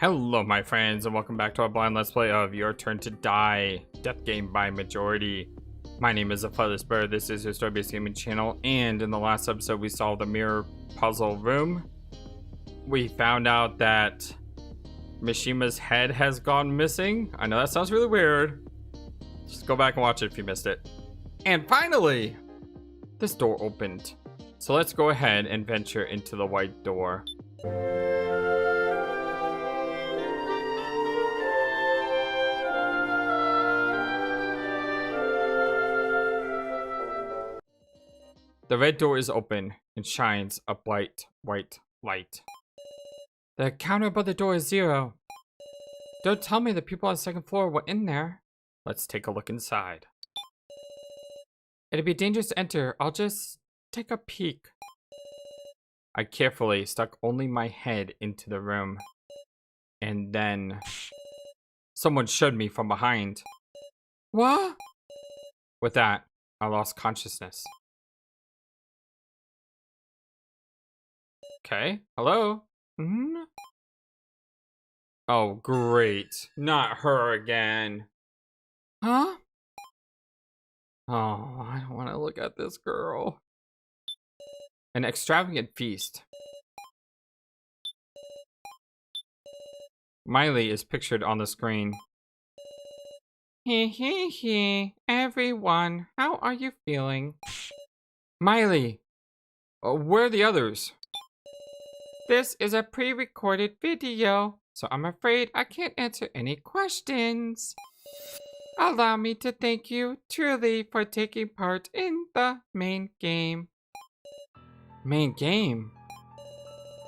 Hello my friends and welcome back to our blind let's play of Your Turn to Die Death Game by Majority. My name is FlightlessBird, this is your story-based gaming channel, and in the last episode we solved the mirror puzzle room. We found out that Mishima's head has gone missing. I know that sounds really weird. Just go back and watch it if you missed it. And finally, this door opened. So let's go ahead and venture into the white door. The red door is open and shines a bright white light. The counter above the door is 0. Don't tell me the people on the second floor were in there. Let's take a look inside. It'd be dangerous to enter. I'll just take a peek. I carefully stuck only my head into the room. And then someone shoved me from behind. What? With that, I lost consciousness. Okay, hello? Oh, great. Not her again. Huh? Oh, I don't want to look at this girl. An extravagant feast. Miley is pictured on the screen. Hee, everyone, how are you feeling? Miley, where are the others? This is a pre-recorded video, so I'm afraid I can't answer any questions. Allow me to thank you truly for taking part in the main game. Main game?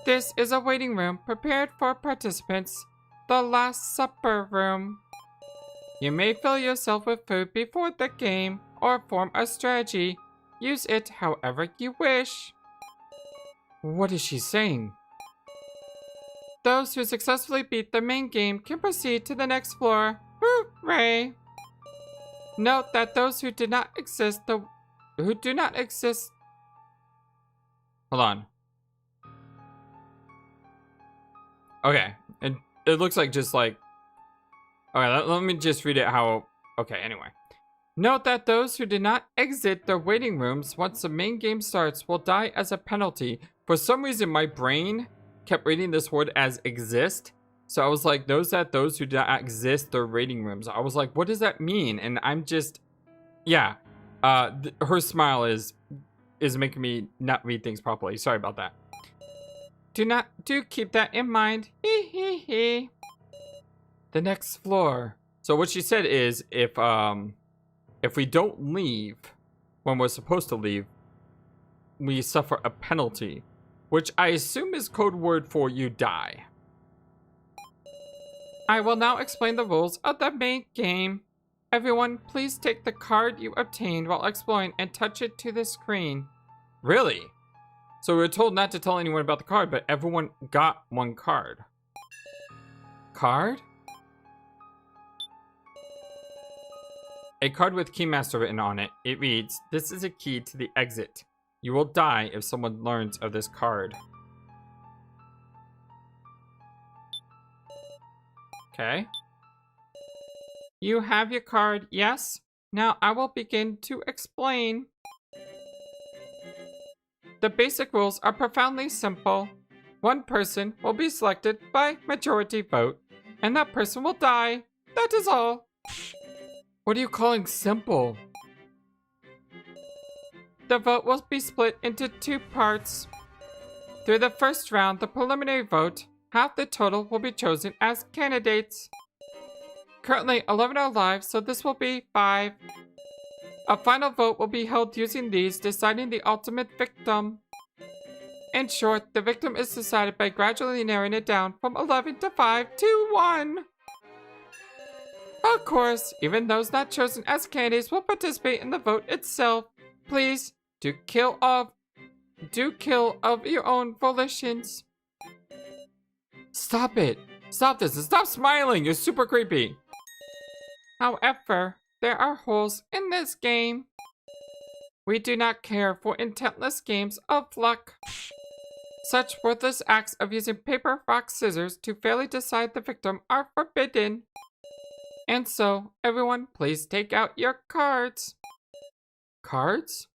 This is a waiting room prepared for participants, the Last Supper room. You may fill yourself with food before the game or form a strategy. Use it however you wish. What is she saying? Those who successfully beat the main game can proceed to the next floor. Hooray! Note that those who do not exist. Hold on. Okay, it looks like just like. Okay, let me just read it how. Okay, anyway. Note that those who did not exit their waiting rooms once the main game starts will die as a penalty. For some reason, my brain kept reading this word as exist. So I was like, those who do not exist their waiting rooms. I was like, what does that mean? And I'm just, yeah. Her smile is making me not read things properly. Sorry about that. Do keep that in mind. The next floor. So what she said is if we don't leave when we're supposed to leave, we suffer a penalty, which I assume is code word for you die. I will now explain the rules of the main game. Everyone, please take the card you obtained while exploring and touch it to the screen. Really? So we were told not to tell anyone about the card, but everyone got one card. Card? A card with Keymaster written on it. It reads, "This is a key to the exit. You will die if someone learns of this card." Okay. You have your card, yes? Now I will begin to explain. The basic rules are profoundly simple. One person will be selected by majority vote, and that person will die. That is all. What are you calling simple? The vote will be split into 2 parts. Through the first round, the preliminary vote, half the total will be chosen as candidates. Currently, 11 are alive, so this will be 5. A final vote will be held using these, deciding the ultimate victim. In short, the victim is decided by gradually narrowing it down from 11 to 5 to 1. Of course, even those not chosen as candidates will participate in the vote itself. Please, do kill of your own volitions. Stop it. Stop this and stop smiling. You're super creepy. However, there are holes in this game. We do not care for intentless games of luck. Such worthless acts of using paper, rock, scissors to fairly decide the victim are forbidden. And so, everyone, please take out your cards. Cards?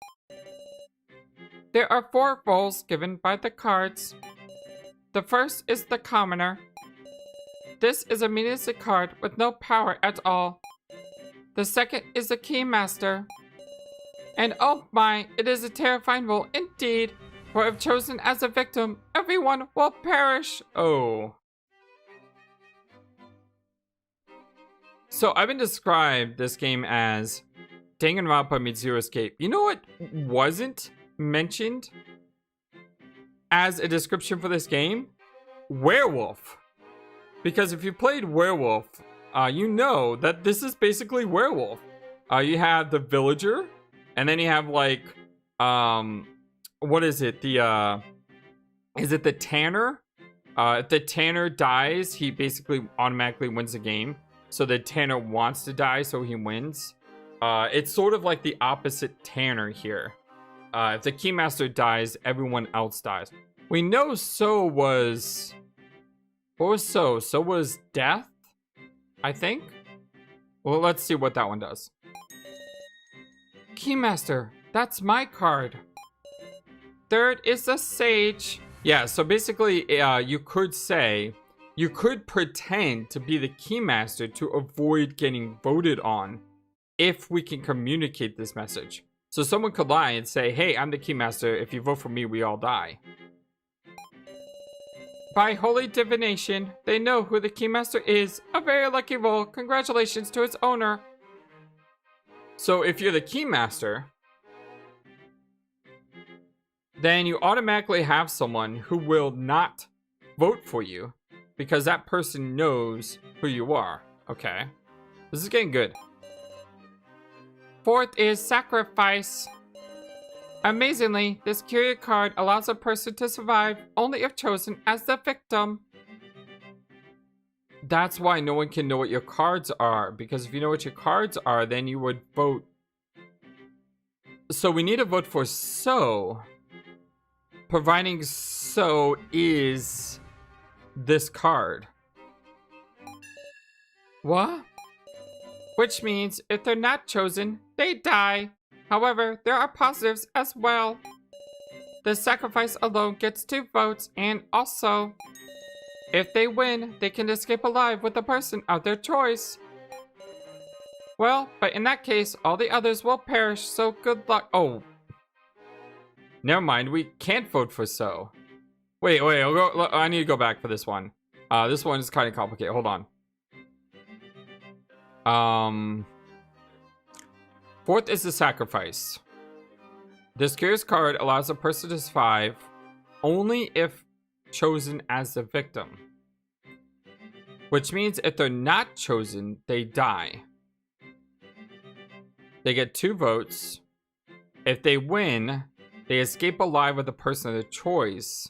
There are 4 roles given by the cards. The first is the commoner. This is a meaningless card with no power at all. The second is the keymaster. And oh my, it is a terrifying role indeed. For if chosen as a victim, everyone will perish. Oh. So I've been described this game as Danganronpa meets Zero Escape. You know what wasn't mentioned as a description for this game? Werewolf. Because if you played Werewolf, you know that this is basically Werewolf. You have the villager, and then you have like, what is it? Is it the tanner? If the tanner dies, he basically automatically wins the game. So the tanner wants to die, so he wins. It's sort of like the opposite tanner here. If the keymaster dies, everyone else dies. We know So was... What was So? So was Death, I think? Well, let's see what that one does. Keymaster, that's my card. Third is the Sage. Yeah, so basically, you could pretend to be the keymaster to avoid getting voted on if we can communicate this message. So someone could lie and say, hey, I'm the keymaster. If you vote for me, we all die. By holy divination, they know who the keymaster is. A very lucky role. Congratulations to its owner. So if you're the keymaster, then you automatically have someone who will not vote for you because that person knows who you are. Okay. This is getting good. Fourth is Sacrifice. Amazingly, this curious card allows a person to survive only if chosen as the victim. That's why no one can know what your cards are, because if you know what your cards are, then you would vote. So we need to vote for So, providing So is this card. What? Which means if they're not chosen, they die. However, there are positives as well. The sacrifice alone gets 2 votes, and also, if they win, they can escape alive with a person of their choice. Well, but in that case, all the others will perish, so good luck. Oh. Never mind, we can't vote for So. Wait, I need to go back for this one. This one is kind of complicated. Hold on. Fourth is the Sacrifice. This curious card allows a person to survive only if chosen as the victim. Which means if they're not chosen, they die. They get 2 votes. If they win, they escape alive with the person of their choice.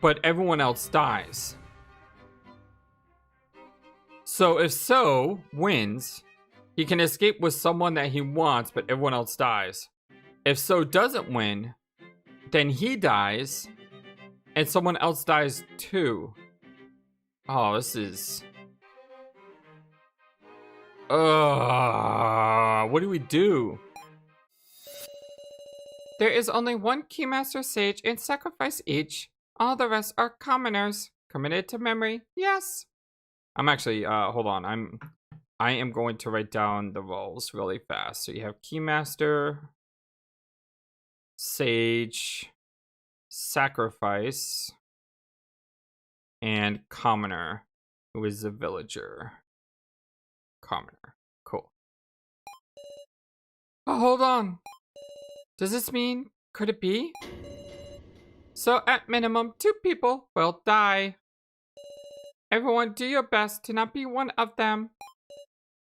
But everyone else dies. So if So wins, he can escape with someone that he wants, but everyone else dies. If So doesn't win, then he dies, and someone else dies too. Oh, this is... what do we do? There is only one Keymaster Sage and sacrifice each. All the rest are commoners. Committed to memory, yes. I'm actually, hold on. I am going to write down the roles really fast. So you have Keymaster, Sage, Sacrifice, and Commoner, who is the villager. Commoner. Cool. Oh, hold on. Does this mean, could it be? So at minimum, 2 people will die. Everyone do your best to not be one of them.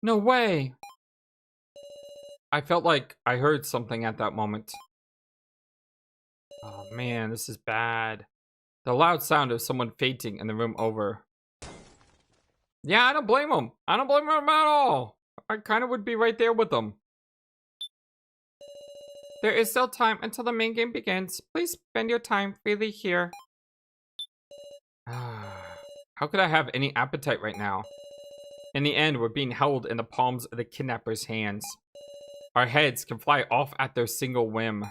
No way. I felt like I heard something at that moment. Oh man, this is bad. The loud sound of someone fainting in the room over. Yeah, I don't blame him. I don't blame him at all. I kind of would be right there with them. There is still time until the main game begins. Please spend your time freely here. How could I have any appetite right now? In the end, we're being held in the palms of the kidnappers' hands. Our heads can fly off at their single whim.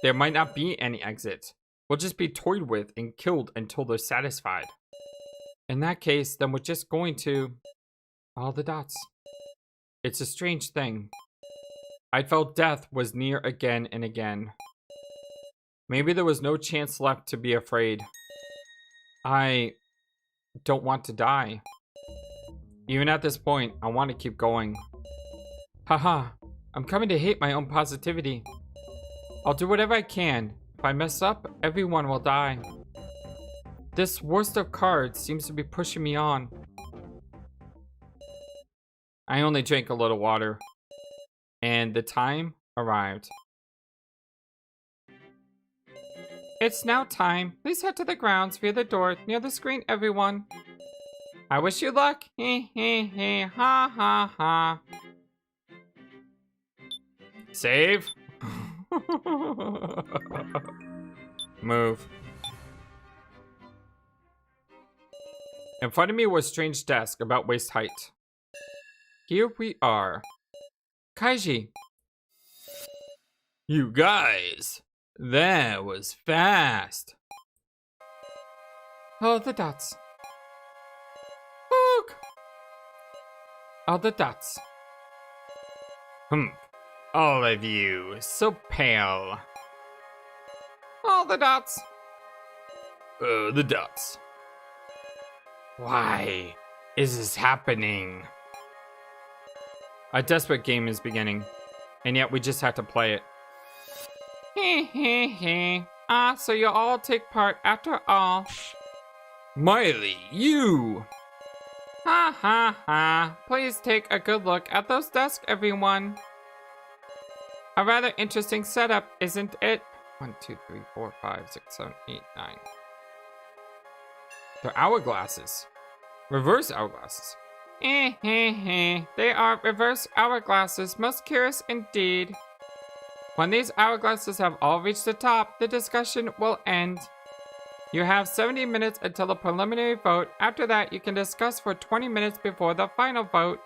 There might not be any exit. We'll just be toyed with and killed until they're satisfied. In that case, then we're just going to... all the dots. It's a strange thing. I felt death was near again and again. Maybe there was no chance left to be afraid. I don't want to die. Even at this point, I want to keep going. Haha, I'm coming to hate my own positivity. I'll do whatever I can. If I mess up, everyone will die. This worst of cards seems to be pushing me on. I only drank a little water. And the time arrived. It's now time. Please head to the grounds via the door near the screen, everyone. I wish you luck. Hee hee hee. Ha ha ha. Save. Move. In front of me was a strange desk about waist height. Here we are. Kaiji. You guys, that was fast. Oh, the dots. Look. All the dots. All of you, so pale. All the dots. The dots. Why is this happening? A desperate game is beginning, and yet we just have to play it. Hee hee hee. So you all take part after all. Miley, you! Ha ha ha. Please take a good look at those desks, everyone. A rather interesting setup, isn't it? 1, 2, 3, 4, 5, 6, 7, 8, 9. They're hourglasses. Reverse hourglasses. They are reverse hourglasses. Most curious indeed. When these hourglasses have all reached the top, the discussion will end. You have 70 minutes until the preliminary vote. After that, you can discuss for 20 minutes before the final vote.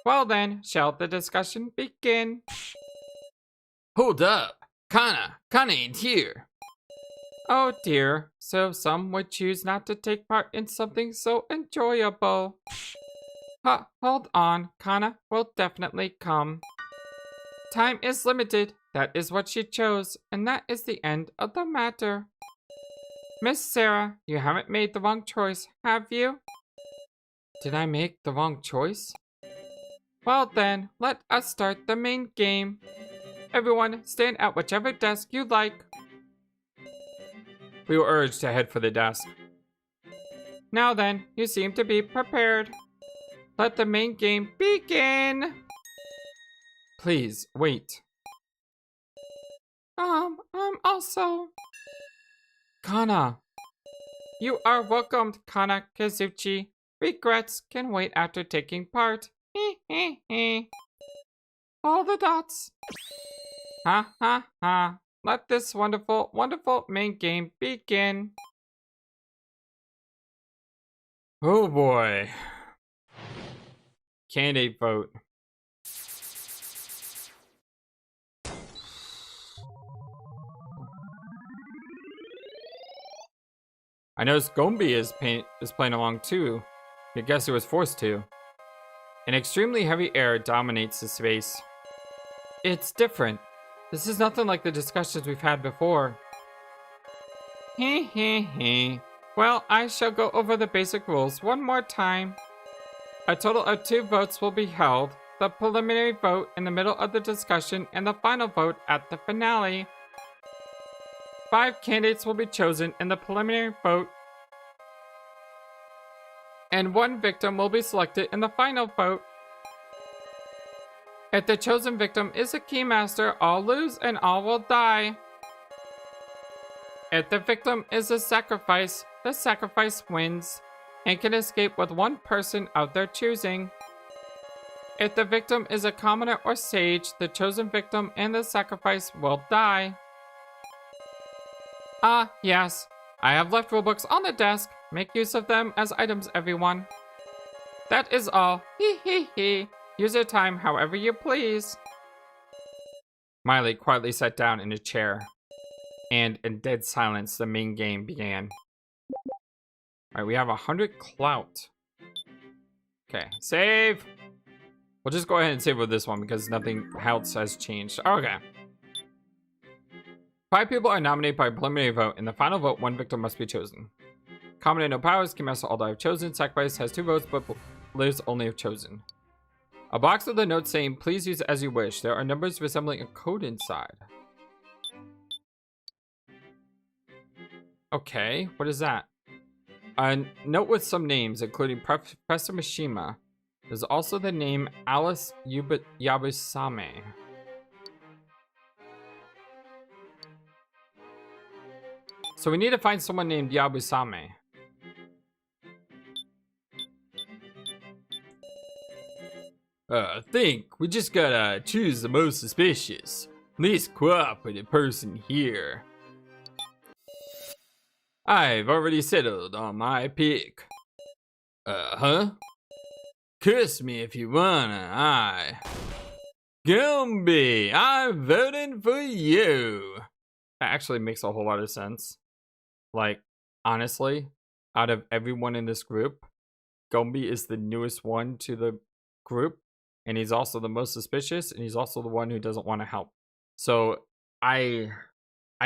Well then, shall the discussion begin? Hold up! Kana ain't here! Oh dear, so some would choose not to take part in something so enjoyable. Hold on, Kana will definitely come. Time is limited, that is what she chose, and that is the end of the matter. Miss Sarah, you haven't made the wrong choice, have you? Did I make the wrong choice? Well then, let us start the main game. Everyone, stand at whichever desk you like. We were urged to head for the desk. Now then, you seem to be prepared. Let the main game begin! Please, wait. I'm also... Kana. You are welcomed, Kana Kazuchi. Regrets can wait after taking part. All the dots. Ha ha ha. Let this wonderful, wonderful main game begin. Oh boy. Candidate vote. I noticed Gombi is playing along too. I guess he was forced to. An extremely heavy air dominates the space. It's different. This is nothing like the discussions we've had before. Well, I shall go over the basic rules one more time. A total of 2 votes will be held. The preliminary vote in the middle of the discussion and the final vote at the finale. 5 candidates will be chosen in the preliminary vote. And 1 victim will be selected in the final vote. If the chosen victim is a keymaster, all lose and all will die. If the victim is a sacrifice, the sacrifice wins and can escape with 1 person of their choosing. If the victim is a commoner or sage, the chosen victim and the sacrifice will die. Ah, yes. I have left rulebooks on the desk. Make use of them as items, everyone. That is all. Hee hee hee. Use your time however you please. Miley quietly sat down in a chair, and in dead silence, the main game began. Alright, we have 100 clout. Okay, save! We'll just go ahead and save with this one because nothing else has changed. Okay. 5 people are nominated by preliminary vote. In the final vote, 1 victim must be chosen. Common and no powers. Kimi has all die if chosen. Sacrifice has 2 votes but lives only if chosen. A box with a note saying, please use it as you wish. There are numbers resembling a code inside. Okay, what is that? A note with some names, including Professor Mishima. There's also the name Alice Yabusame. So we need to find someone named Yabusame. I think we just gotta choose the most suspicious, least cooperative person here. I've already settled on my pick. Huh? Curse me if you wanna, Gumby, I'm voting for you. That actually makes a whole lot of sense. Like, honestly, out of everyone in this group, Gumby is the newest one to the group, and he's also the most suspicious, and he's also the one who doesn't want to help. So I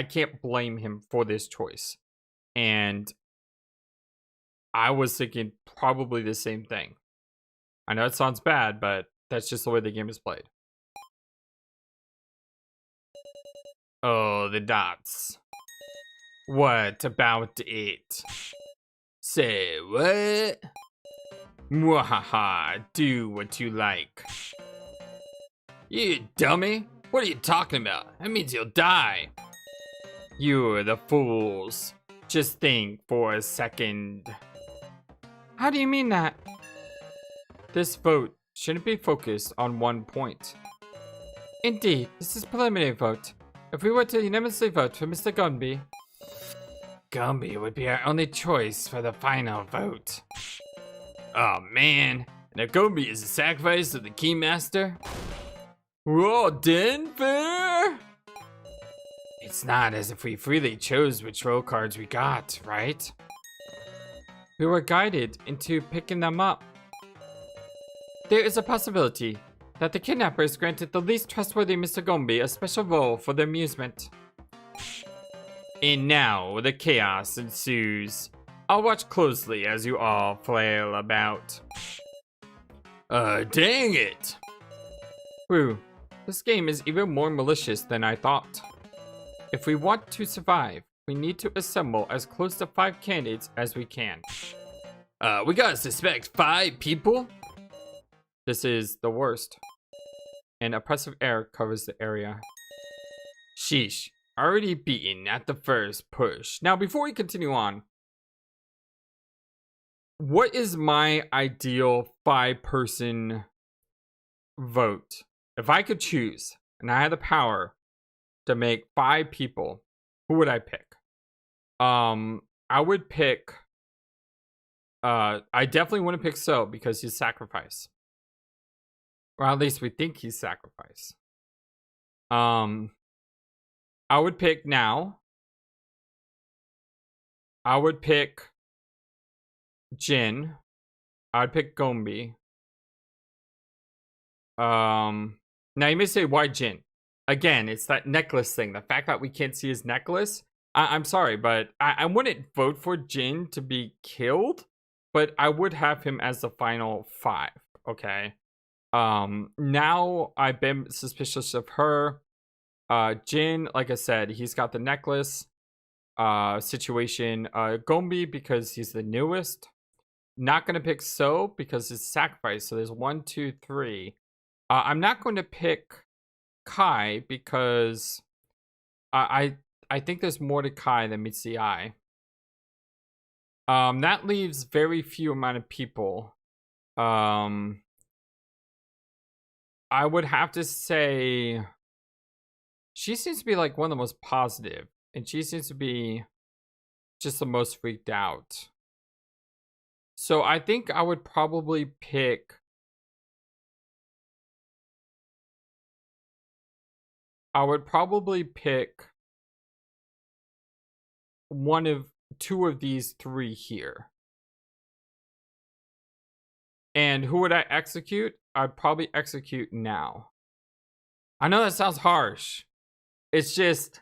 can't blame him for this choice. And I was thinking probably the same thing. I know it sounds bad, but that's just the way the game is played. Oh, the dots. What about it? Say what? Mwahaha, do what you like. You dummy! What are you talking about? That means you'll die. You're the fools. Just think for a second. How do you mean that? This vote shouldn't be focused on one point. Indeed, this is preliminary vote. If we were to unanimously vote for Mr. Gumby, Gumby would be our only choice for the final vote. Oh man, now Gumby is the sacrifice of the Keymaster? We're all done for? It's not as if we freely chose which roll cards we got, right? We were guided into picking them up. There is a possibility that the kidnappers granted the least trustworthy Mr. Gumby a special role for their amusement. And now the chaos ensues. I'll watch closely as you all flail about. Dang it! Whew, this game is even more malicious than I thought. If we want to survive, we need to assemble as close to 5 candidates as we can. We gotta suspect 5 people? This is the worst. An oppressive air covers the area. Sheesh, already beaten at the first push. Now, before we continue on, what is my ideal 5-person vote? If I could choose, and I had the power to make 5 people, who would I pick? I would pick, I definitely wouldn't pick So because he's sacrifice. Or at least we think he's sacrifice. I would pick Now. I would pick Jin. I would pick Gombi. Now you may say, why Jin? Again, it's that necklace thing. The fact that we can't see his necklace. I'm sorry, but I wouldn't vote for Jin to be killed, but I would have him as the final 5, okay? Now I've been suspicious of her. Jin, like I said, he's got the necklace situation. Gombi, because he's the newest. Not gonna pick So because it's sacrifice. So there's 1, 2, 3. I'm not going to pick Kai because I think there's more to Kai than meets the eye. That leaves very few amount of people. I would have to say she seems to be like one of the most positive, and she seems to be just the most freaked out. So I think I would probably pick two of these three here. And who would I execute? I'd probably execute now. I know that sounds harsh. It's just,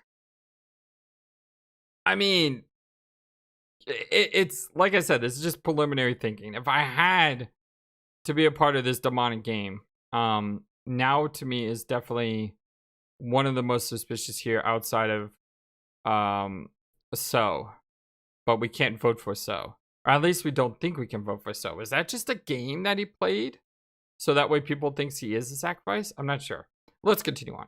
I mean, it's like I said, this is just preliminary thinking. If I had to be a part of this demonic game, now to me is definitely one of the most suspicious here outside of So. But we can't vote for So. Or at least we don't think we can vote for So. Is that just a game that he played? So that way people thinks he is a sacrifice? I'm not sure. Let's continue on.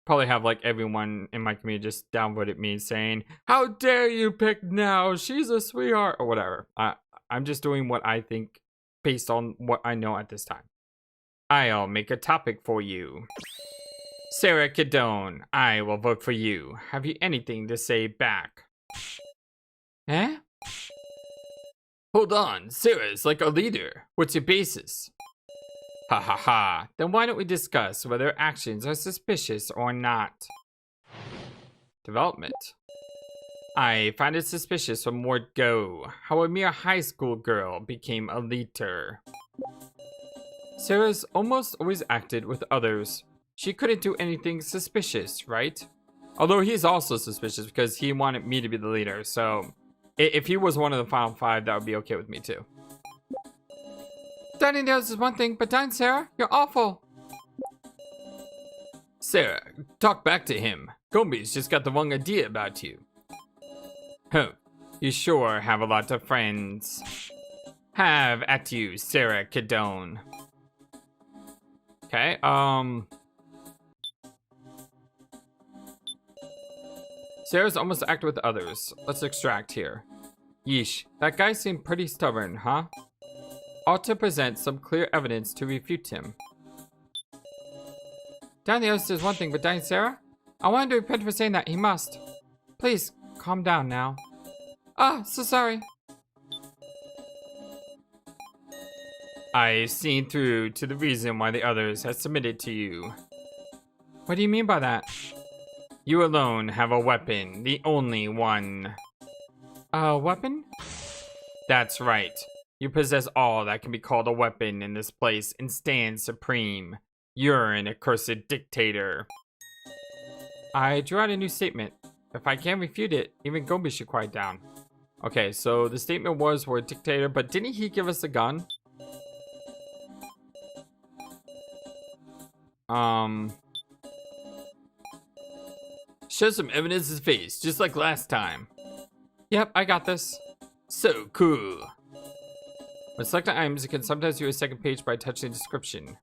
Probably have like everyone in my community just downvoted me saying, how dare you pick now? She's a sweetheart or whatever. I'm just doing what I think based on what I know at this time. I'll make a topic for you. Sarah Cadone, I will vote for you. Have you anything to say back? Eh? Hold on, Sarah's like a leader. What's your basis? Ha ha ha. Then why don't we discuss whether actions are suspicious or not? Development. I find it suspicious from word go how a mere high school girl became a leader. Sarah's almost always acted with others. She couldn't do anything suspicious, right? Although he's also suspicious because he wanted me to be the leader, so if he was one of the final five, that would be okay with me too. Dining does is one thing, but dine, Sarah, you're awful. Sarah, talk back to him. Gombi's just got the wrong idea about you. Huh, you sure have a lot of friends. Have at you, Sarah Cadone. Okay, Sarah's almost acted with others. Let's extract here. Yeesh, that guy seemed pretty stubborn, huh? Ought to present some clear evidence to refute him. Down the oath is one thing, but dying Sarah? I wanted to repent for saying that. He must. Please, calm down now. Ah, so sorry. I've seen through to the reason why the others have submitted to you. What do you mean by that? You alone have a weapon, the only one. A weapon? That's right. You possess all that can be called a weapon in this place and stand supreme. You're an accursed dictator. I drew out a new statement. If I can't refute it, even Gombi should quiet down. Okay, so the statement was we're a dictator, but didn't he give us a gun? Show some evidence his face, just like last time. Yep, I got this. So cool. When selecting items, you can sometimes view a second page by touching the description.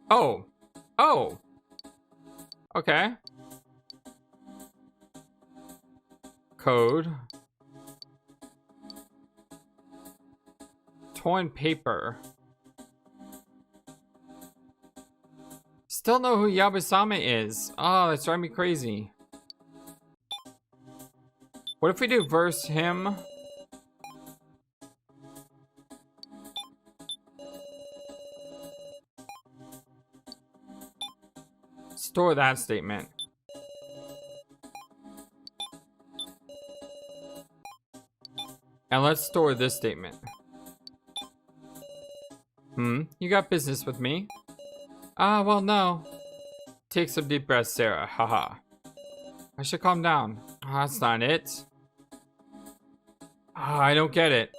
Oh. Oh. Okay. Code. Torn paper. Still know who Yabusame is. Oh, that's driving me crazy. What if we do verse him? Store that statement. And let's store this statement. You got business with me? Ah, well, no. Take some deep breaths, Sarah. Haha. I should calm down. Oh, that's not it. Oh, I don't get it.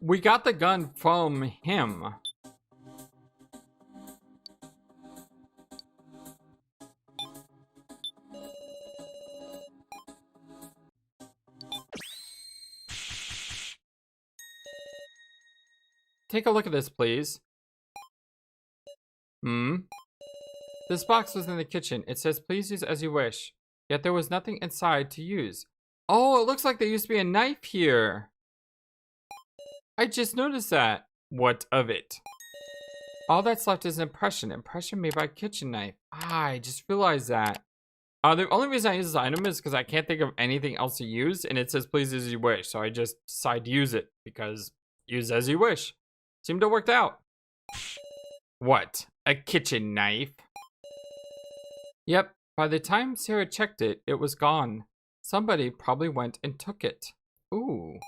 We got the gun from him. Take a look at this, please. This box was in the kitchen. It says, please use as you wish. Yet there was nothing inside to use. Oh, it looks like there used to be a knife here. I just noticed that. What of it? All that's left is an impression. Impression made by a kitchen knife. I just realized that. The only reason I use this item is because I can't think of anything else to use, and it says please use as you wish, so I just decide to use it, because use as you wish. Seemed to have worked out. What? A kitchen knife? Yep, by the time Sarah checked it, it was gone. Somebody probably went and took it. Ooh.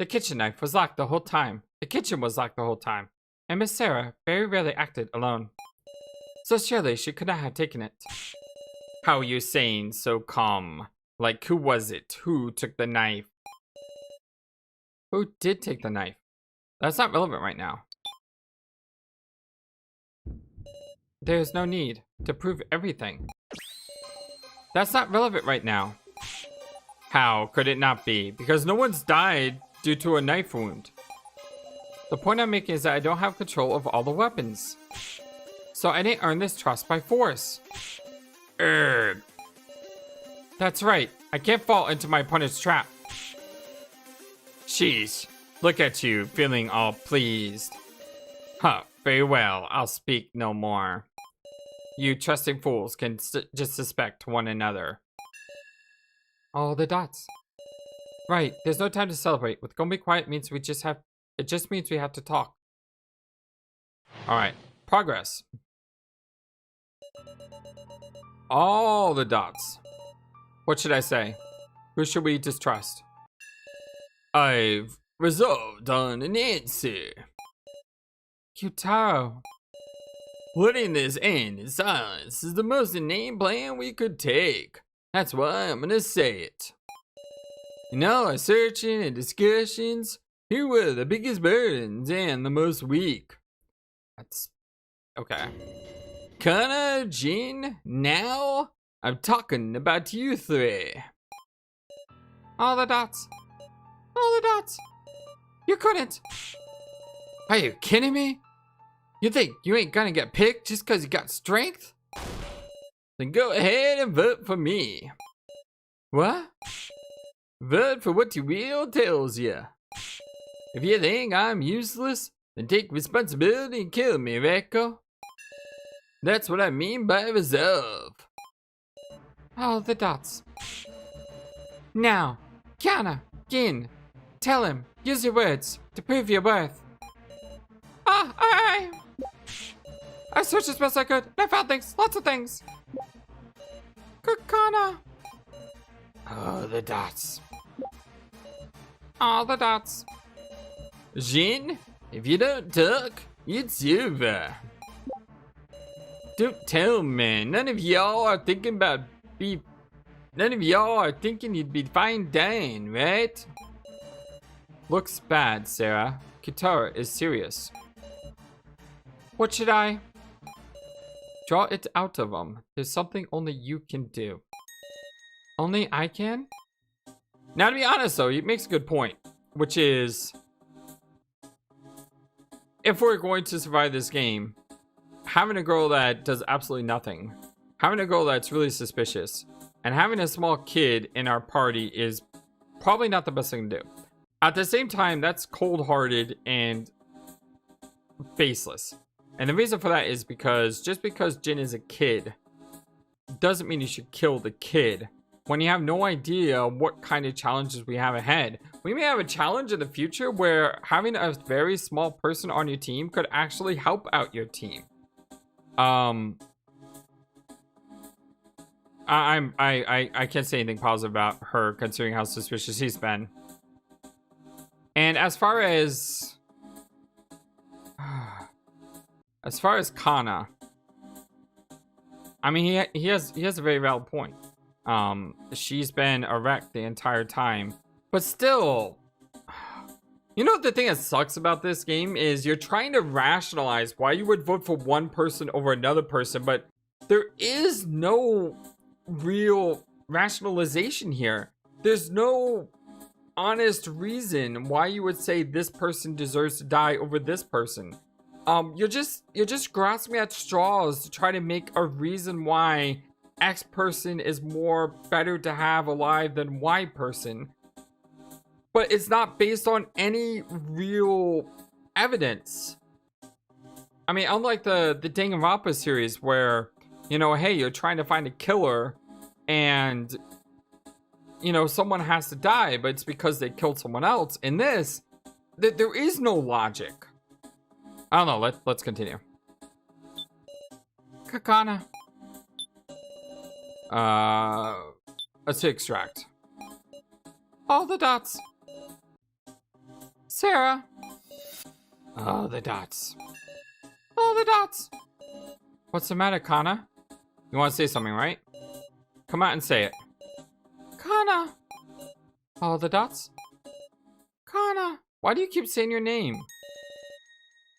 The kitchen knife was locked the whole time. The kitchen was locked the whole time. And Miss Sarah very rarely acted alone. So surely she could not have taken it. How are you saying so calm? Like, who was it? Who took the knife? Who did take the knife? That's not relevant right now. There's no need to prove everything. That's not relevant right now. How could it not be? Because no one's died due to a knife wound. The point I'm making is that I don't have control of all the weapons. So I didn't earn this trust by force. Urgh. That's right. I can't fall into my opponent's trap. Sheesh. Look at you, feeling all pleased. Huh, very well. I'll speak no more. You trusting fools can just suspect one another. All the dots. Right, there's no time to celebrate. With gonna be quiet means it just means we have to talk. Alright, progress. All the dots. What should I say? Who should we distrust? I've resolved on an answer. q-taro. Letting this end in silence is the most inane plan we could take. That's why I'm gonna say it. In all our searching and discussions, here were the biggest burdens and the most weak. That's okay. Kana, Jin, now I'm talking about you three. All the dots. All the dots. You couldn't. Are you kidding me? You think you ain't gonna get picked just because you got strength? Then go ahead and vote for me. What? Vote for what your will tells you. If you think I'm useless, then take responsibility and kill me, Rekko. That's what I mean by resolve. All the dots. Now, Kana, Gin, tell him, use your words to prove your worth. I searched as best I could, and I found things, lots of things. Kana. All the dots. All the dots. Jin, if you don't talk, it's over. Don't tell me, none of y'all are thinking you'd be fine dying, right? Looks bad, Sarah. q-taro is serious. What should I? Draw it out of him. There's something only you can do. Only I can? Now, to be honest, though, he makes a good point, which is, if we're going to survive this game, having a girl that does absolutely nothing, having a girl that's really suspicious, and having a small kid in our party is probably not the best thing to do. At the same time, that's cold-hearted and faceless. And the reason for that is because just because Jin is a kid doesn't mean you should kill the kid when you have no idea what kind of challenges we have ahead. We may have a challenge in the future where having a very small person on your team could actually help out your team. I can't say anything positive about her considering how suspicious he's been. And as far as Kana, I mean, he has a very valid point. She's been a wreck the entire time, but still, you know what the thing that sucks about this game is you're trying to rationalize why you would vote for one person over another person, but there is no real rationalization here. There's no honest reason why you would say this person deserves to die over this person. you're just grasping at straws to try to make a reason why X person is more better to have alive than Y person. But it's not based on any real evidence. I mean, unlike the Danganronpa series where, you know, hey, you're trying to find a killer and, you know, someone has to die, but it's because they killed someone else. In this, there is no logic. I don't know, let's continue. Kakana. Let's extract. All the dots. Sarah. Oh, the dots. All the dots. What's the matter, Kana? You want to say something, right? Come out and say it. Kana. All the dots. Kana. Why do you keep saying your name?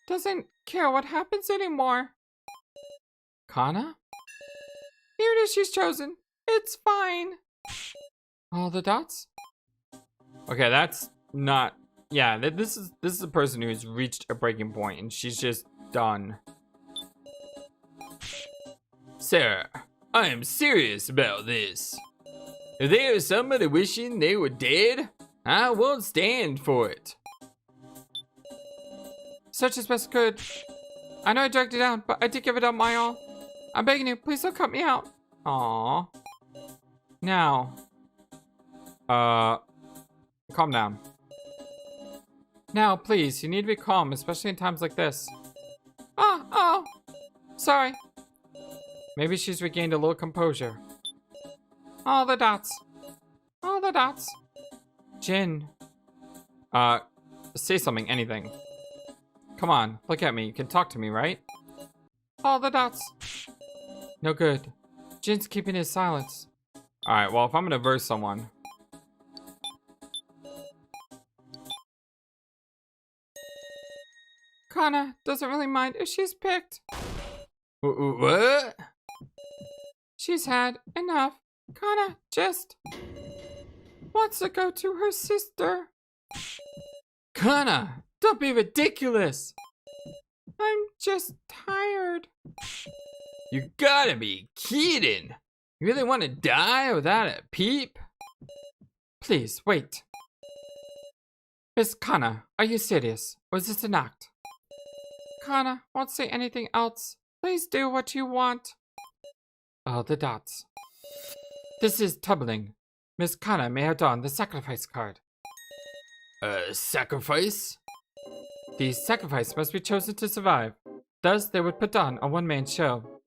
Doesn't care what happens anymore. Kana? Here it is, she's chosen. It's fine. All the dots? Okay, that's not... Yeah, this is a person who's reached a breaking point and she's just done. Sarah, I am serious about this. If there is somebody wishing they were dead, I won't stand for it. Such as best could. I know I dragged you down, but I did give it up my all. I'm begging you, please don't cut me out. Aww. Now. Calm down. Now, please, you need to be calm, especially in times like this. Oh. Sorry. Maybe she's regained a little composure. All the dots. All the dots. Jin. Say something, anything. Come on, look at me. You can talk to me, right? All the dots. No good. Jin's keeping his silence. Alright, well, if I'm gonna verse someone. Kana doesn't really mind if she's picked. What? She's had enough. Kana just wants to go to her sister. Kana, don't be ridiculous. I'm just tired. You gotta be kidding. You really want to die without a peep? Please, wait. Miss Kana, are you serious? Or is this an act? Kana, won't say anything else. Please do what you want. Oh, the dots. This is troubling. Miss Kana may have drawn the sacrifice card. Sacrifice? The sacrifice must be chosen to survive. Thus, they would put on a one-man show.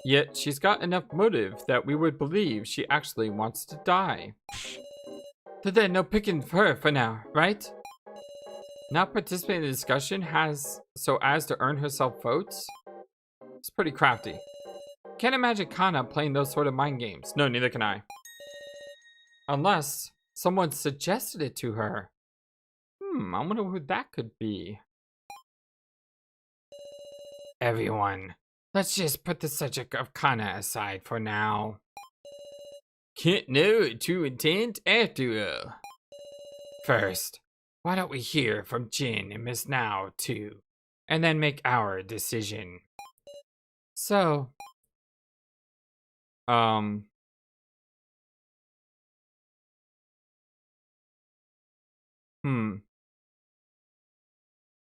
Yet, she's got enough motive that we would believe she actually wants to die. So then, no picking her for now, right? Not participating in the discussion so as to earn herself votes? It's pretty crafty. Can't imagine Kana playing those sort of mind games. No, neither can I. Unless someone suggested it to her. I wonder who that could be. Everyone, let's just put the subject of Kana aside for now. Can't know her true intent after all. First, why don't we hear from Jin and Miss Now too, and then make our decision. So,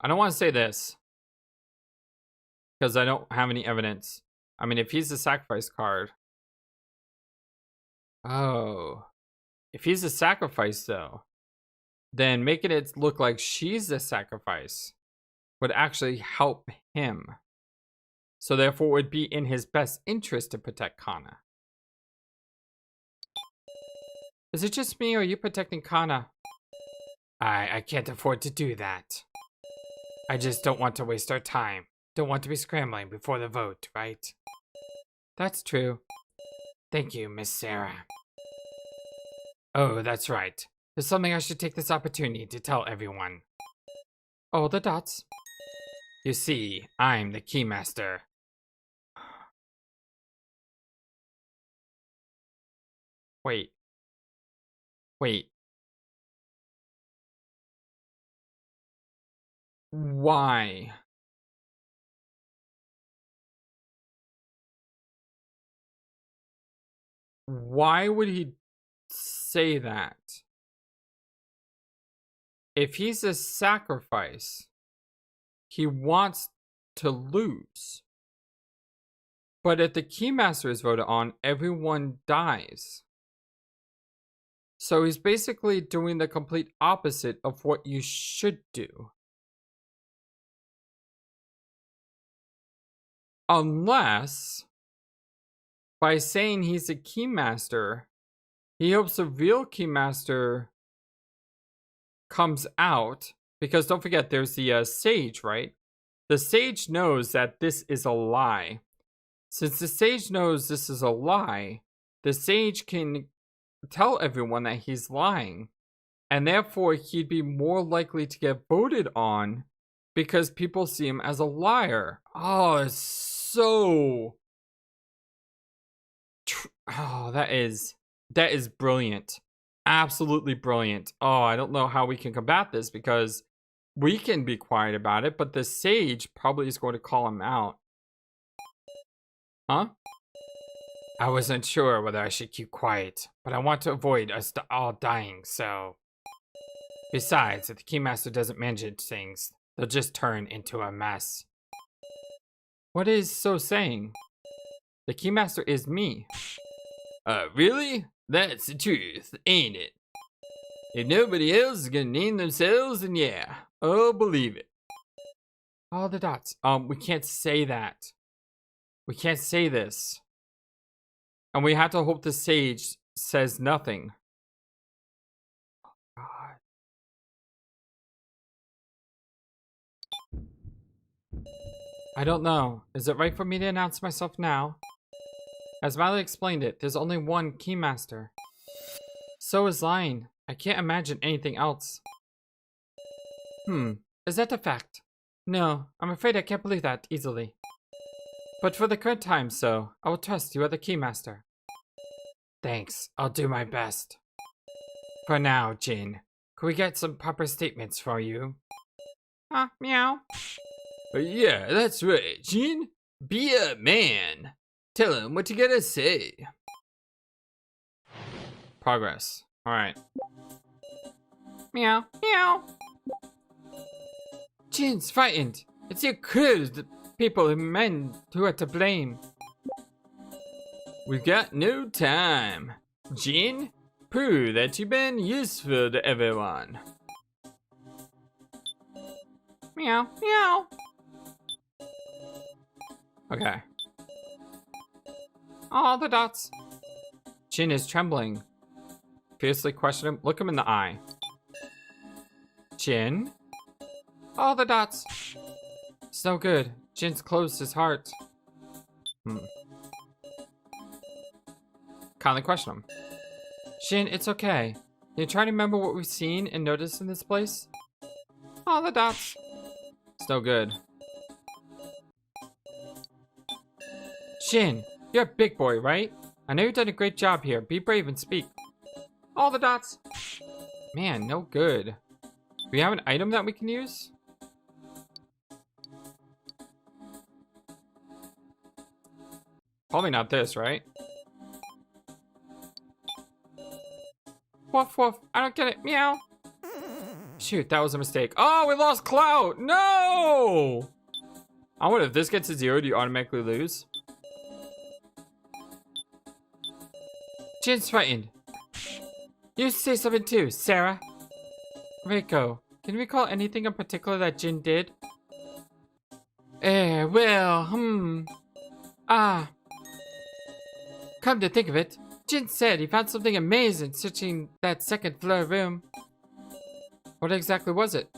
I don't want to say this because I don't have any evidence. I mean, if he's the sacrifice card. Oh. If he's a sacrifice, though, then making it look like she's the sacrifice would actually help him. So therefore, it would be in his best interest to protect Kana. Is it just me or are you protecting Kana? I can't afford to do that. I just don't want to waste our time. Don't want to be scrambling before the vote, right? That's true. Thank you, Miss Sarah. Oh, that's right. There's something I should take this opportunity to tell everyone. Oh, the dots. You see, I'm the Keymaster. Wait. Why? why would he say that? If he's a sacrifice, he wants to lose. But if the Keymaster is voted on, everyone dies. So he's basically doing the complete opposite of what you should do. Unless, by saying he's a Keymaster, he hopes the real Keymaster comes out. Because don't forget, there's the Sage, right? The Sage knows that this is a lie. Since the Sage knows this is a lie, the Sage can tell everyone that he's lying. And therefore, he'd be more likely to get voted on because people see him as a liar. Oh, it's so... Oh, that is brilliant. Absolutely brilliant. Oh, I don't know how we can combat this because we can be quiet about it, but the Sage probably is going to call him out. Huh? I wasn't sure whether I should keep quiet, but I want to avoid us all dying, so... Besides, if the Keymaster doesn't manage things, they'll just turn into a mess. What is so saying? The Keymaster is me. Really? That's the truth, ain't it? If nobody else is gonna name themselves, then yeah, I'll believe it. All the dots. We can't say that. We can't say this. And we have to hope the Sage says nothing. Oh, God. I don't know. Is it right for me to announce myself now? As Miley explained it, there's only one Keymaster. So is lying. I can't imagine anything else. Is that a fact? No, I'm afraid I can't believe that easily. But for the current time, so, I will trust you are the Keymaster. Thanks, I'll do my best. For now, Jin, could we get some proper statements for you? Meow. Yeah, that's right, Jin. Be a man. Tell him what you gotta say. Progress. Alright. Meow. Meow. Jin's frightened. It's your crew, the people and men who are to blame. We've got no time. Jin, prove that you've been useful to everyone. Meow. Meow. Okay. All the dots. Jin is trembling. Fiercely question him. Look him in the eye. Jin? All the dots. It's no good. Jin's closed his heart. Kindly question him. Jin, it's okay. Can you try to remember what we've seen and noticed in this place? All the dots. It's no good. Jin, you're a big boy, right? I know you've done a great job here. Be brave and speak. All the dots. Man, no good. Do we have an item that we can use? Probably not this, right? Woof woof. I don't get it. Meow. Shoot, that was a mistake. Oh, we lost Clout. No! I wonder if this gets to 0, do you automatically lose? Jin's frightened. You say something too, Sarah. Reiko, can you recall anything in particular that Jin did? Well, Come to think of it, Jin said he found something amazing searching that second floor room. What exactly was it?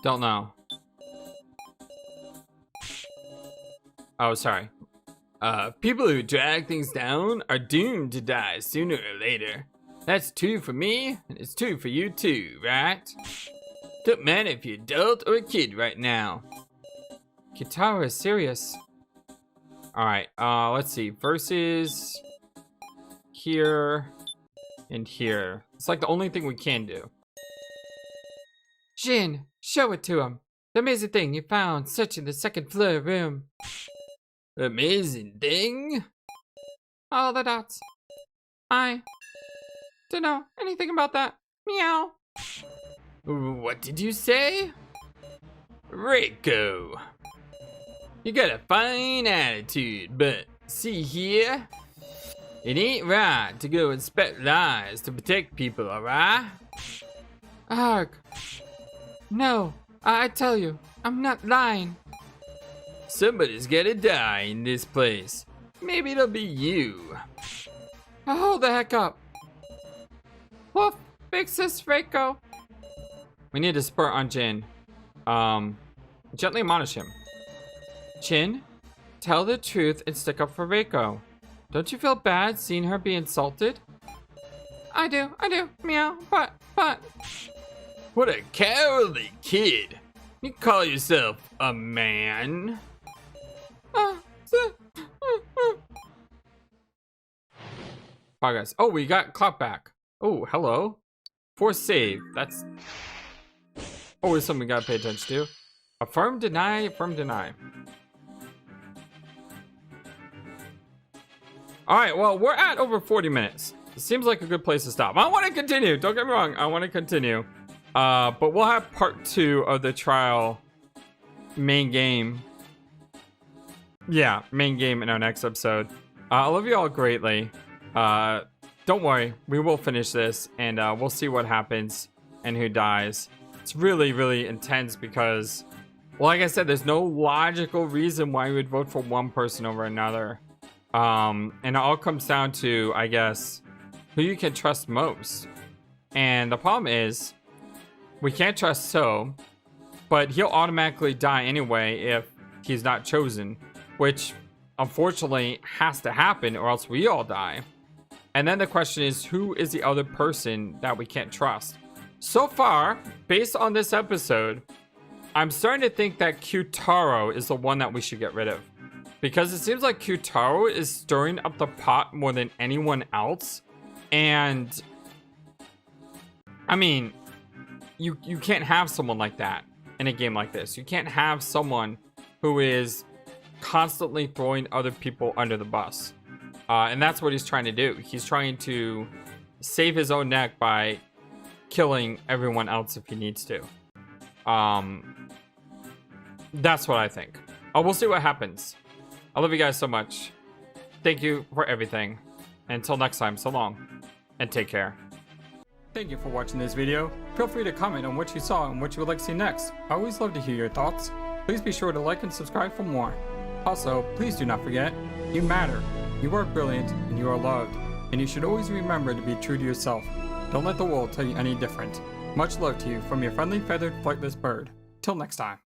Don't know. Oh, sorry. People who drag things down are doomed to die sooner or later. That's true for me, and it's true for you too, right? Don't matter if you're adult or a kid right now. Q-taro is serious. Alright, let's see. Versus here and here. It's like the only thing we can do. Jin, show it to him. The amazing thing you found searching the second floor room. Amazing thing? All the dots. I don't know anything about that. Meow. What did you say? Reiko. You got a fine attitude, but see here? It ain't right to go and spread lies to protect people, alright? Arg. No, I tell you, I'm not lying. Somebody's gotta die in this place. Maybe it'll be you. Hold the heck up. Woof, fix this, Reiko. We need to spur on Jin. Gently admonish him. Jin, tell the truth and stick up for Reiko. Don't you feel bad seeing her be insulted? I do, meow, but... What a cowardly kid. You call yourself a man? Progress. Oh, we got clock back. Oh, hello. Force save. That's always something we gotta pay attention to. Affirm, deny, affirm, deny. Alright, well, we're at over 40 minutes. It seems like a good place to stop. I want to continue. Don't get me wrong. I want to continue. But we'll have part 2 of the trial main game. Yeah, main game in our next episode. I love you all greatly. Don't worry. We will finish this and we'll see what happens and who dies. It's really, really intense because, well, like I said, there's no logical reason why we would vote for one person over another. And it all comes down to, I guess, who you can trust most. And the problem is, we can't trust So, but he'll automatically die anyway if he's not chosen, which unfortunately has to happen or else we all die. And then the question is, who is the other person that we can't trust? So far, based on this episode, I'm starting to think that q-taro is the one that we should get rid of. Because it seems like q-taro is stirring up the pot more than anyone else. And I mean, you can't have someone like that in a game like this. You can't have someone who is constantly throwing other people under the bus. And that's what he's trying to do. He's trying to save his own neck by killing everyone else if he needs to. That's what I think. We'll see what happens. I love you guys so much. Thank you for everything. Until next time, so long. And take care. Thank you for watching this video. Feel free to comment on what you saw and what you would like to see next. I always love to hear your thoughts. Please be sure to like and subscribe for more. Also, please do not forget, you matter. You are brilliant and you are loved. And you should always remember to be true to yourself. Don't let the world tell you any different. Much love to you from your friendly feathered flightless bird. Till next time.